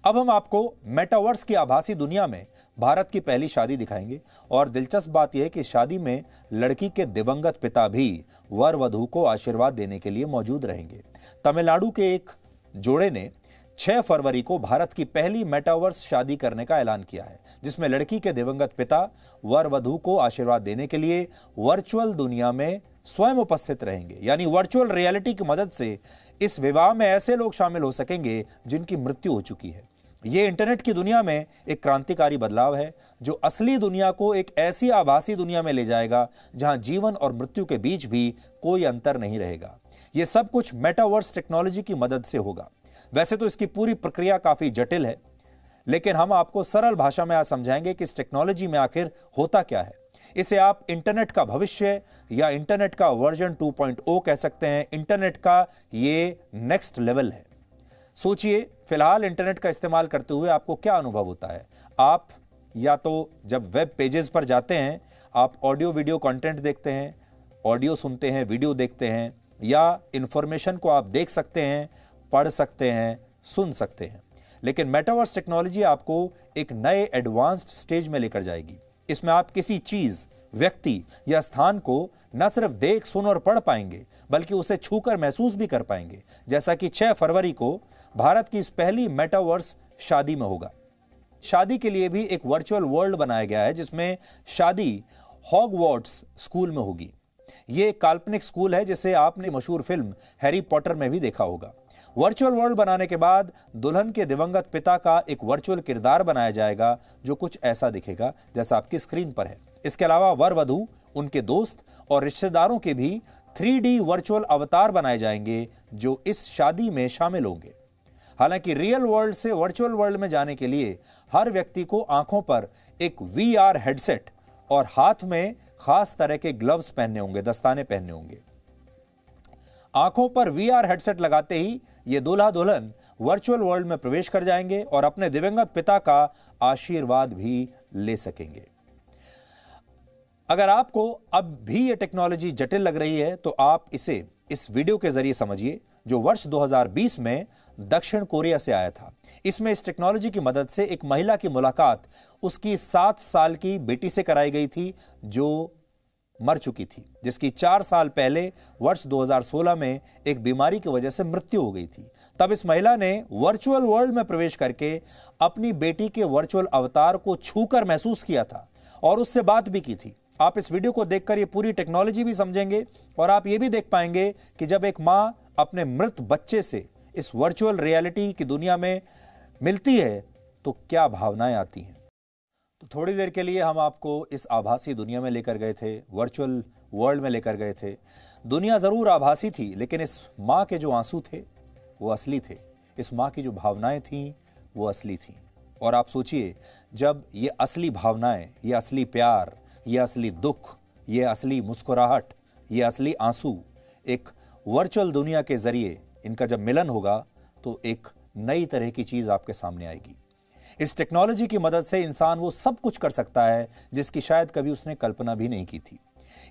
अब हम आपको मेटावर्स की आभासी दुनिया में भारत की पहली शादी दिखाएंगे और दिलचस्प बात यह है कि शादी में लड़की के दिवंगत पिता भी वर वधू को आशीर्वाद देने के लिए मौजूद रहेंगे। तमिलनाडु के एक जोड़े ने 6 फरवरी को भारत की पहली मेटावर्स शादी करने का ऐलान किया है, जिसमें लड़की के दिवंगत पिता वर वधू को आशीर्वाद देने के लिए वर्चुअल दुनिया में स्वयं उपस्थित रहेंगे। यानी वर्चुअल रियलिटी की मदद से इस विवाह में ऐसे लोग शामिल हो सकेंगे जिनकी मृत्यु हो चुकी है। यह इंटरनेट की दुनिया में एक क्रांतिकारी बदलाव है जो असली दुनिया को एक ऐसी आभासी दुनिया में ले जाएगा जहां जीवन और मृत्यु के बीच भी कोई अंतर नहीं रहेगा। यह सब कुछ मेटावर्स टेक्नोलॉजी की मदद से होगा। वैसे तो इसकी पूरी प्रक्रिया काफी जटिल है, लेकिन हम आपको सरल भाषा में आज समझाएंगे कि इस टेक्नोलॉजी में आखिर होता क्या है। इसे आप इंटरनेट का भविष्य या इंटरनेट का वर्जन 2.0 कह सकते हैं। इंटरनेट का ये नेक्स्ट लेवल है। सोचिए, फिलहाल इंटरनेट का इस्तेमाल करते हुए आपको क्या अनुभव होता है। आप या तो जब वेब पेजेस पर जाते हैं, आप ऑडियो वीडियो कंटेंट देखते हैं, ऑडियो सुनते हैं, वीडियो देखते हैं, या इंफॉर्मेशन को आप देख सकते हैं, पढ़ सकते हैं, सुन सकते हैं। लेकिन मेटावर्स टेक्नोलॉजी आपको एक नए एडवांस्ड स्टेज में लेकर जाएगी। इसमें आप किसी चीज, व्यक्ति या स्थान को न सिर्फ देख, सुन और पढ़ पाएंगे, बल्कि उसे छूकर महसूस भी कर पाएंगे, जैसा कि 6 फरवरी को भारत की इस पहली मेटावर्स शादी में होगा। शादी के लिए भी एक वर्चुअल वर्ल्ड बनाया गया है, जिसमें शादी हॉगवर्ट्स स्कूल में होगी। यह एक काल्पनिक स्कूल है जिसे आपने मशहूर फिल्म हैरी पॉटर में भी देखा होगा। वर्चुअल वर्ल्ड बनाने के बाद दुल्हन के दिवंगत पिता का एक वर्चुअल किरदार बनाया जाएगा जो कुछ ऐसा दिखेगा जैसा आपकी स्क्रीन पर है। इसके अलावा वर वधू, उनके दोस्त और रिश्तेदारों के भी 3D वर्चुअल अवतार बनाए जाएंगे जो इस शादी में शामिल होंगे। हालांकि रियल वर्ल्ड से वर्चुअल वर्ल्ड में जाने के लिए हर व्यक्ति को आंखों पर एक VR हेडसेट और हाथ में खास तरह के ग्लव्स पहनने होंगे, दस्ताने पहनने होंगे। आंखों पर VR हेडसेट लगाते ही ये दूल्हा दुल्हन वर्चुअल वर्ल्ड में प्रवेश कर जाएंगे और अपने दिवंगत पिता का आशीर्वाद भी ले सकेंगे। अगर आपको अब भी ये टेक्नोलॉजी जटिल लग रही है, तो आप इसे इस वीडियो के जरिए समझिए जो वर्ष 2020 में दक्षिण कोरिया से आया था। इसमें इस टेक्नोलॉजी की मदद से एक महिला की मुलाकात उसकी 7 साल की बेटी से कराई गई थी जो मर चुकी थी, जिसकी 4 साल पहले वर्ष 2016 में एक बीमारी की वजह से मृत्यु हो गई थी। तब इस महिला ने वर्चुअल वर्ल्ड में प्रवेश करके अपनी बेटी के वर्चुअल अवतार को छूकर महसूस किया था और उससे बात भी की थी। आप इस वीडियो को देखकर ये पूरी टेक्नोलॉजी भी समझेंगे और आप ये भी देख पाएंगे कि जब एक मां अपने मृत बच्चे से इस वर्चुअल रियलिटी की दुनिया में मिलती है तो क्या भावनाएं आती हैं। तो थोड़ी देर के लिए हम आपको इस आभासी दुनिया में लेकर गए थे, वर्चुअल वर्ल्ड में लेकर गए थे। दुनिया जरूर आभासी थी, लेकिन इस मां के जो आंसू थे वो असली थे। इस मां की जो भावनाएं थीं वो असली थीं। और आप सोचिए, जब ये असली भावनाएं, ये असली प्यार, ये असली दुख, ये असली मुस्कुराहट, ये असली आंसू एक वर्चुअल दुनिया के जरिए इनका जब मिलन होगा तो एक नई तरह की चीज आपके सामने आएगी। इस टेक्नोलॉजी की मदद से इंसान वो सब कुछ कर सकता है जिसकी शायद कभी उसने कल्पना भी नहीं की थी।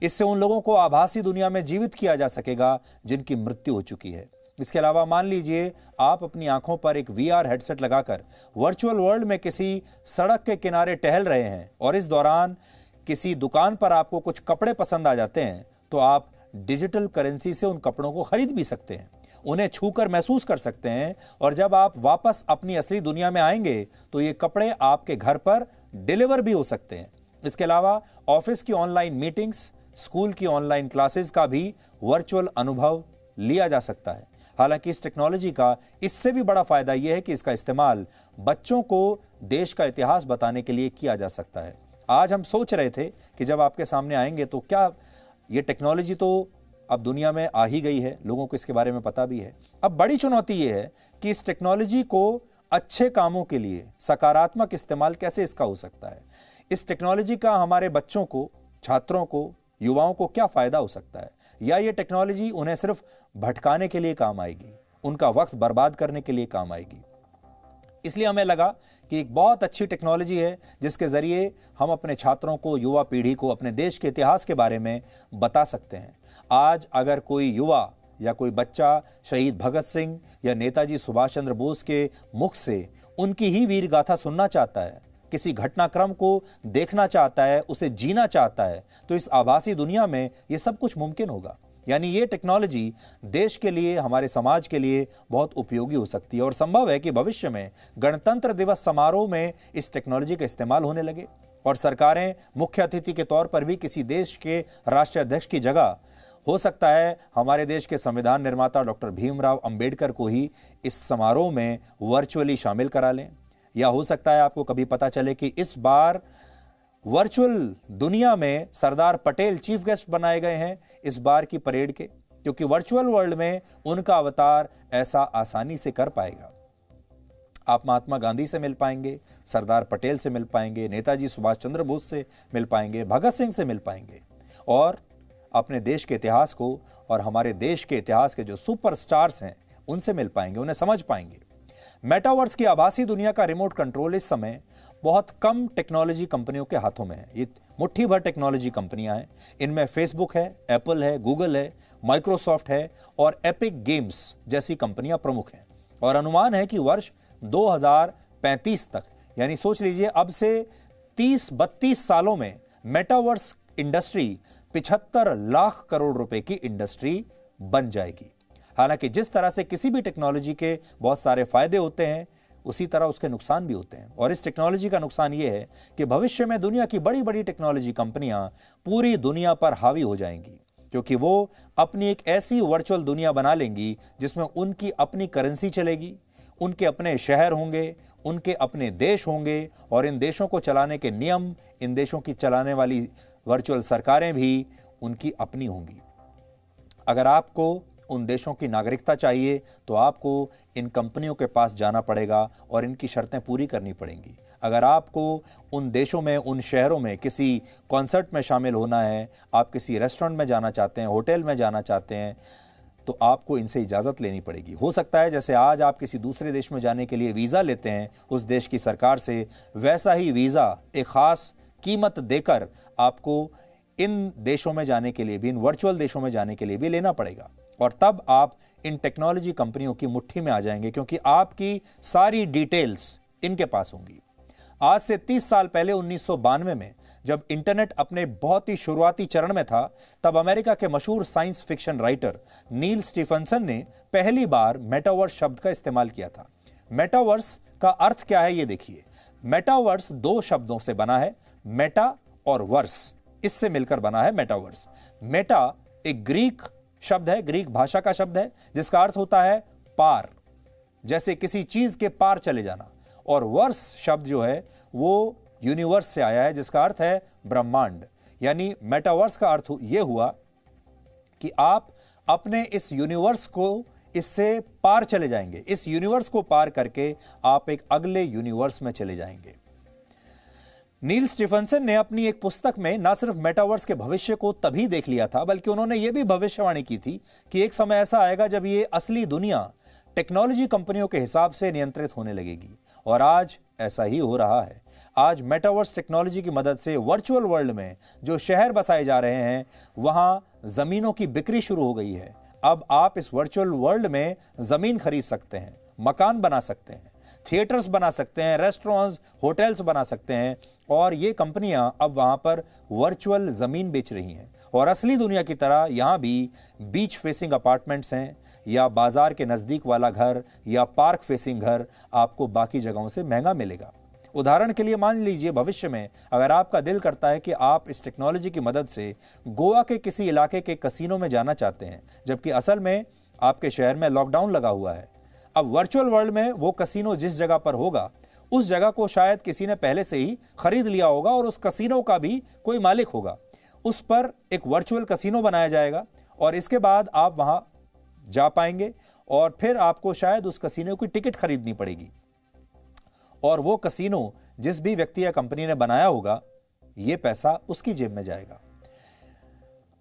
इससे उन लोगों को आभासी दुनिया में जीवित किया जा सकेगा जिनकी मृत्यु हो चुकी है। इसके अलावा मान लीजिए आप अपनी आंखों पर एक VR हेडसेट लगाकर वर्चुअल वर्ल्ड में किसी सड़क के किनारे टहल रहे हैं और इस दौरान किसी दुकान पर आपको कुछ कपड़े पसंद आ जाते हैं, तो आप डिजिटल करेंसी से उन कपड़ों को खरीद भी सकते हैं, उन्हें छूकर महसूस कर सकते हैं और जब आप वापस अपनी असली दुनिया में आएंगे तो ये कपड़े आपके घर पर डिलीवर भी हो सकते हैं। इसके अलावा ऑफिस की ऑनलाइन मीटिंग्स, स्कूल की ऑनलाइन क्लासेस का भी वर्चुअल अनुभव लिया जा सकता है। हालांकि इस टेक्नोलॉजी का इससे भी बड़ा फायदा यह है कि इसका इस्तेमाल बच्चों को देश का इतिहास बताने के लिए किया जा सकता है। आज हम सोच रहे थे कि जब आपके सामने आएंगे तो क्या ये टेक्नोलॉजी तो अब दुनिया में आ ही गई है, लोगों को इसके बारे में पता भी है। अब बड़ी चुनौती ये है कि इस टेक्नोलॉजी को अच्छे कामों के लिए सकारात्मक इस्तेमाल कैसे इसका हो सकता है। इस टेक्नोलॉजी का हमारे बच्चों को, छात्रों को, युवाओं को क्या फायदा हो सकता है, या ये टेक्नोलॉजी उन्हें सिर्फ भटकाने के लिए काम आएगी, उनका वक्त बर्बाद करने के लिए काम आएगी। इसलिए हमें लगा कि एक बहुत अच्छी टेक्नोलॉजी है जिसके जरिए हम अपने छात्रों को, युवा पीढ़ी को अपने देश के इतिहास के बारे में बता सकते हैं। आज अगर कोई युवा या कोई बच्चा शहीद भगत सिंह या नेताजी सुभाष चंद्र बोस के मुख से उनकी ही वीर गाथा सुनना चाहता है, किसी घटनाक्रम को देखना चाहता है, उसे जीना चाहता है, तो इस आभासी दुनिया में यह सब कुछ मुमकिन होगा। यानी ये टेक्नोलॉजी देश के लिए, हमारे समाज के लिए बहुत उपयोगी हो सकती है और संभव है कि भविष्य में गणतंत्र दिवस समारोह में इस टेक्नोलॉजी का इस्तेमाल होने लगे और सरकारें मुख्य अतिथि के तौर पर भी किसी देश के राष्ट्राध्यक्ष की जगह, हो सकता है हमारे देश के संविधान निर्माता डॉक्टर भीमराव अंबेडकर को ही इस समारोह में वर्चुअली शामिल करा लें। या हो सकता है आपको कभी पता चले कि इस बार वर्चुअल दुनिया में सरदार पटेल चीफ गेस्ट बनाए गए हैं इस बार की परेड के, क्योंकि वर्चुअल वर्ल्ड में उनका अवतार ऐसा आसानी से कर पाएगा। आप महात्मा गांधी से मिल पाएंगे, सरदार पटेल से मिल पाएंगे, नेताजी सुभाष चंद्र बोस से मिल पाएंगे, भगत सिंह से मिल पाएंगे और अपने देश के इतिहास को और हमारे देश के इतिहास के जो सुपरस्टार्स हैं उनसे मिल पाएंगे, उन्हें समझ पाएंगे। मेटावर्स की आभासी दुनिया का रिमोट कंट्रोल इस समय बहुत कम टेक्नोलॉजी कंपनियों के हाथों में है। ये मुट्ठी भर टेक्नोलॉजी कंपनियां हैं। इनमें फेसबुक है, एप्पल है, गूगल है, माइक्रोसॉफ्ट है और एपिक गेम्स जैसी कंपनियां प्रमुख हैं। और अनुमान है कि वर्ष 2035 तक, यानी सोच लीजिए अब से 30-32 सालों में मेटावर्स इंडस्ट्री 75 लाख करोड़ रुपए की इंडस्ट्री बन जाएगी। हालांकि जिस तरह से किसी भी टेक्नोलॉजी के बहुत सारे फायदे होते हैं, उसी तरह उसके नुकसान भी होते हैं। और इस टेक्नोलॉजी का नुकसान यह है कि भविष्य में दुनिया की बड़ी बड़ी टेक्नोलॉजी कंपनियां पूरी दुनिया पर हावी हो जाएंगी, क्योंकि वो अपनी एक ऐसी वर्चुअल दुनिया बना लेंगी जिसमें उनकी अपनी करेंसी चलेगी, उनके अपने शहर होंगे, उनके अपने देश होंगे और इन देशों को चलाने के नियम, इन देशों की चलाने वाली वर्चुअल सरकारें भी उनकी अपनी होंगी। अगर आपको उन देशों की नागरिकता चाहिए तो आपको इन कंपनियों के पास जाना पड़ेगा और इनकी शर्तें पूरी करनी पड़ेंगी। अगर आपको उन देशों में, उन शहरों में किसी कॉन्सर्ट में शामिल होना है, आप किसी रेस्टोरेंट में जाना चाहते हैं, होटल में जाना चाहते हैं, तो आपको इनसे इजाज़त लेनी पड़ेगी। हो सकता है जैसे आज आप किसी दूसरे देश में जाने के लिए वीज़ा लेते हैं उस देश की सरकार से, वैसा ही वीज़ा एक ख़ास कीमत देकर आपको इन देशों में जाने के लिए भी, इन वर्चुअल देशों में जाने के लिए भी लेना पड़ेगा। और तब आप इन टेक्नोलॉजी कंपनियों की मुट्ठी में आ जाएंगे, क्योंकि आपकी सारी डिटेल्स इनके पास होंगी। आज से 30 साल पहले 1992 में जब इंटरनेट अपने बहुत ही शुरुआती चरण में था, तब अमेरिका के मशहूर साइंस फिक्शन राइटर नील स्टीफनसन ने पहली बार मेटावर्स शब्द का इस्तेमाल किया था। मेटावर्स का अर्थ क्या है ये देखिए। मेटावर्स 2 शब्दों से बना है, मेटा और वर्स, इससे मिलकर बना है मेटावर्स। मेटा एक ग्रीक शब्द है, ग्रीक भाषा का शब्द है, जिसका अर्थ होता है पार, जैसे किसी चीज के पार चले जाना। और वर्स शब्द जो है वो यूनिवर्स से आया है, जिसका अर्थ है ब्रह्मांड। यानी मेटावर्स का अर्थ यह हुआ कि आप अपने इस यूनिवर्स को, इससे पार चले जाएंगे। इस यूनिवर्स को पार करके आप एक अगले यूनिवर्स में चले जाएंगे। नील स्टीफनसन ने अपनी एक पुस्तक में न सिर्फ मेटावर्स के भविष्य को तभी देख लिया था, बल्कि उन्होंने यह भी भविष्यवाणी की थी कि एक समय ऐसा आएगा जब ये असली दुनिया टेक्नोलॉजी कंपनियों के हिसाब से नियंत्रित होने लगेगी। और आज ऐसा ही हो रहा है। आज मेटावर्स टेक्नोलॉजी की मदद से वर्चुअल वर्ल्ड में जो शहर बसाए जा रहे हैं, वहां जमीनों की बिक्री शुरू हो गई है। अब आप इस वर्चुअल वर्ल्ड में जमीन खरीद सकते हैं, मकान बना सकते हैं, थिएटर्स बना सकते हैं, रेस्टोरेंट्स, होटल्स बना सकते हैं। और ये कंपनियां अब वहां पर वर्चुअल जमीन बेच रही हैं। और असली दुनिया की तरह यहां भी बीच फेसिंग अपार्टमेंट्स हैं, या बाजार के नजदीक वाला घर, या पार्क फेसिंग घर आपको बाकी जगहों से महंगा मिलेगा। उदाहरण के लिए मान लीजिए भविष्य में अगर आपका दिल करता है कि आप इस टेक्नोलॉजी की मदद से गोवा के किसी इलाके के कसीनो में जाना चाहते हैं, जबकि असल में आपके शहर में लॉकडाउन लगा हुआ है। अब वर्चुअल वर्ल्ड में वो कसीनो जिस जगह पर होगा, उस जगह को शायद किसी ने पहले से ही खरीद लिया होगा और उस कसीनो का भी कोई मालिक होगा। उस पर एक वर्चुअल कसीनो बनाया जाएगा और इसके बाद आप वहां जा पाएंगे और फिर आपको शायद उस कसीनो की टिकट खरीदनी पड़ेगी और वो कसीनो जिस भी व्यक्ति या कंपनी ने बनाया होगा, ये पैसा उसकी जेब में जाएगा।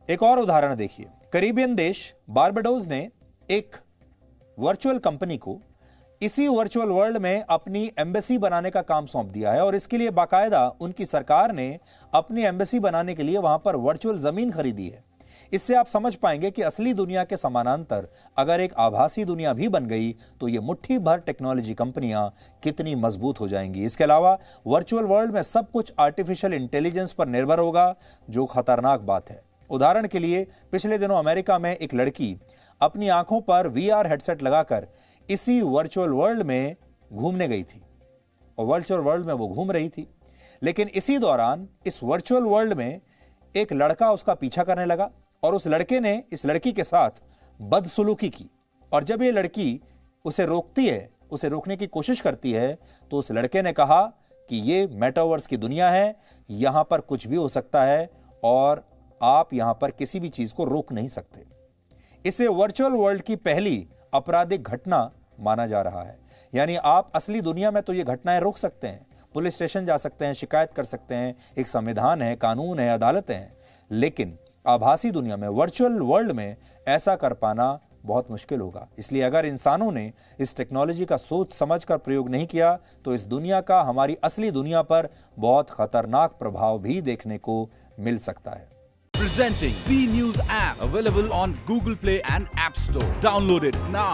एक और उदाहरण देखिए। कैरिबियन देश बारबाडोस ने एक वर्चुअल कंपनी को इसी वर्चुअल वर्ल्ड में अपनी एम्बेसी बनाने का काम सौंप दिया है और इसके लिए बाकायदा उनकी सरकार ने अपनी एम्बेसी बनाने के लिए वहां पर वर्चुअल जमीन खरीदी है। इससे आप समझ पाएंगे कि असली दुनिया के समानांतर अगर एक आभासी दुनिया भी बन गई तो ये मुट्ठी भर टेक्नोलॉजी कंपनियां कितनी मजबूत हो जाएंगी। इसके अलावा वर्चुअल वर्ल्ड में सब कुछ आर्टिफिशियल इंटेलिजेंस पर निर्भर होगा, जो खतरनाक बात है। उदाहरण के लिए पिछले दिनों अमेरिका में एक लड़की अपनी आंखों पर VR हेडसेट लगाकर इसी वर्चुअल वर्ल्ड में घूमने गई थी और वर्चुअल वर्ल्ड में वो घूम रही थी, लेकिन इसी दौरान इस वर्चुअल वर्ल्ड में एक लड़का उसका पीछा करने लगा और उस लड़के ने इस लड़की के साथ बदसलूकी की। और जब ये लड़की उसे रोकती है, उसे रोकने की कोशिश करती है, तो उस लड़के ने कहा कि ये मेटावर्स की दुनिया है, यहां पर कुछ भी हो सकता है और आप यहां पर किसी भी चीज को रोक नहीं सकते। इसे वर्चुअल वर्ल्ड की पहली आपराधिक घटना माना जा रहा है। यानी आप असली दुनिया में तो ये घटनाएं रोक सकते हैं, पुलिस स्टेशन जा सकते हैं, शिकायत कर सकते हैं, एक संविधान है, कानून है, अदालतें हैं, लेकिन आभासी दुनिया में, वर्चुअल वर्ल्ड में ऐसा कर पाना बहुत मुश्किल होगा। इसलिए अगर इंसानों ने इस टेक्नोलॉजी का सोच समझकर प्रयोग नहीं किया तो इस दुनिया का हमारी असली दुनिया पर बहुत खतरनाक प्रभाव भी देखने को मिल सकता है। Presenting V News app, available on Google Play and App Store. Download it now.